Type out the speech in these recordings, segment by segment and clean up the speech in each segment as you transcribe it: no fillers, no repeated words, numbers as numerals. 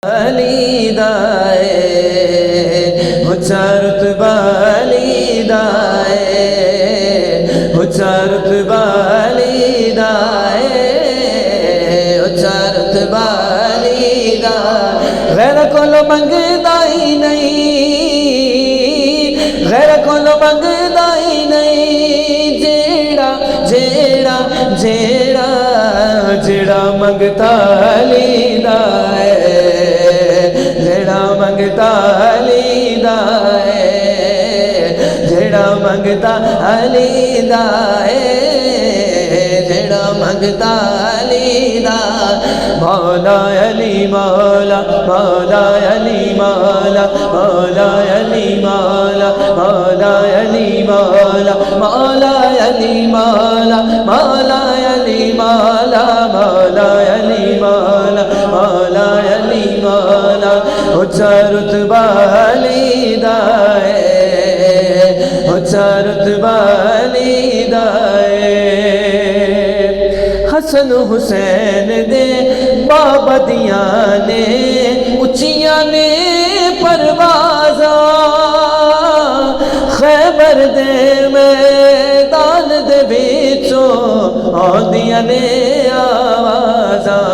علی دائے اچھا رتبہ علی دائے اچھا رتبہ علی دائے اچھا رتبہ علی دائے غیر کولو منگدا ہی نہیں غیر کولو منگدا ہی نہیں جیڑا جیڑا جیڑا جیڑا منگتا علی دائے منگتا علی دائے جڑا منگتا علی دائے جڑا منگتا علی دائے مولا علی مولا مولا علی مولا مولا علی مولا مولا علی مولا مولا علی مولا مولا علی مولا مولا علی مولا مولا علی مولا اچھا رتبہ علی دائے اچھا رتبہ علی دائے حسن حسین دے بابا دیاں نے اچیاں نے پروازاں خیبر دے میدان دے وچوں آندیاں نے آوازاں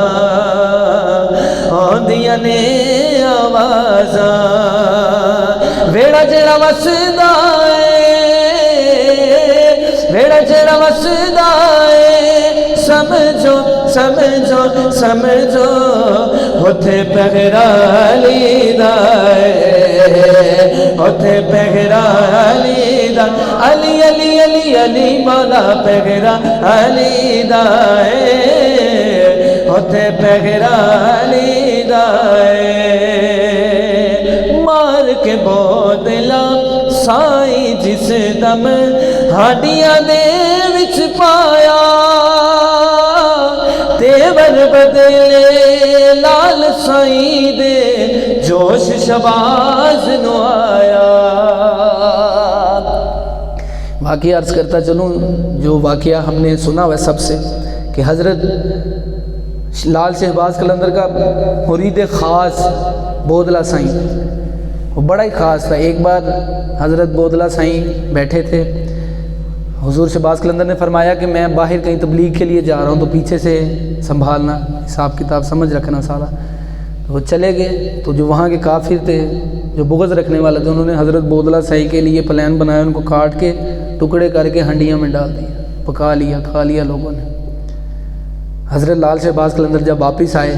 آندیاں نے آوازاں ویڑا جڑا وسدا ہے ویڑا جڑا وسدا ہے سمجھو سمجھو سمجھو اوتھے پہرا علی دائے اوتھے پہرا علی دائے علی علی علی علی مولا پہرا علی دائے اوتھے پہرا علی دائے مار کے بودلا سائی جس دم ہاڈیاں دے وچ پایا تیور بدلے لال سائی دے جوش شباز نو آیا واقعہ عرض کرتا چلوں جو واقعہ ہم نے سنا ہوا سب سے کہ حضرت لال شہباز قلندر کا مرید خاص بودلا سائیں وہ بڑا ہی خاص تھا. ایک بار حضرت بودلا سائیں بیٹھے تھے, حضور شہباز قلندر نے فرمایا کہ میں باہر کہیں تبلیغ کے لیے جا رہا ہوں تو پیچھے سے سنبھالنا, حساب کتاب سمجھ رکھنا سارا. تو وہ چلے گئے تو جو وہاں کے کافر تھے جو بغض رکھنے والے تھے انہوں نے حضرت بودلا سائیں کے لیے پلان بنایا, ان کو کاٹ کے ٹکڑے کر کے ہنڈیاں میں ڈال دیا, پکا لیا, کھا لیا لوگوں نے. حضرت لال شہباز قلندر جب واپس آئے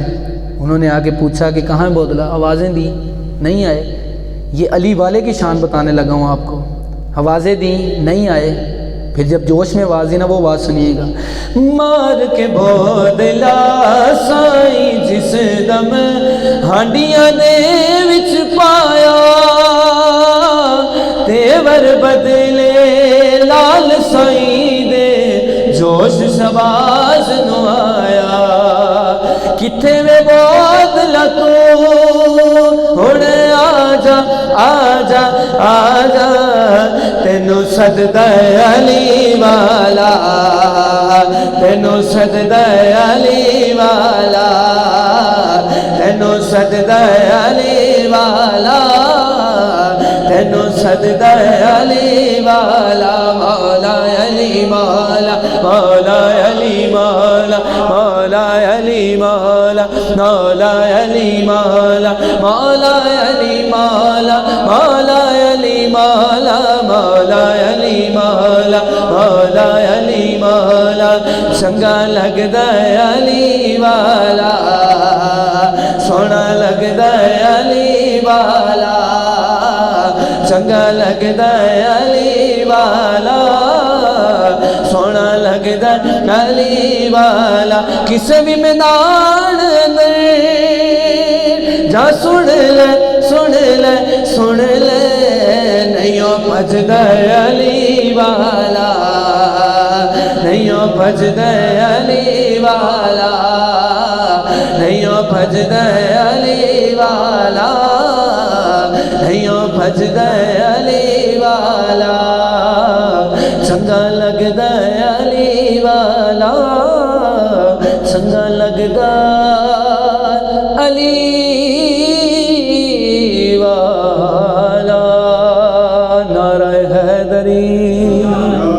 انہوں نے آ کے پوچھا کہ کہاں ہے بودلا, آوازیں دی نہیں آئے. یہ علی والے کی شان بتانے لگا ہوں آپ کو, آوازیں دیں نہیں آئے. پھر جب جوش میں آواز دی نا وہ آواز سنیے گا. مار کے بودلا سائیں جس دم ہانڈیاں نے وچ پایا تیور بدلے لال سائیں دے جوش شباز نو آیا. کتھے میں بودلا تو ہن آجا آجا آجا تینو سجدہ علی والا, تینو سجدہ علی والا, تینو سجدہ علی والا, تینو سجدہ علی والا. مولا علی مولا مولا علی مولا مولا علی مولا مولا علی مولا مولا علی مولا مولا علی مولا مولا علی مولا مولا علی مولا. چنگا لگدا علی والا, سونا لگدا علی والا, چنگا لگدا علی والا, سونا لگدا علی والا. کسے بھی میدان اندر جا سن لے سن لے سن لے نہیں بھجدا علی والا, نہیں بھجدا علی والا, نہیں بھجدا علی والا, نہیں بھجدا علی والا. چنگا لگدا علی والا, چنگا لگدا علی کریم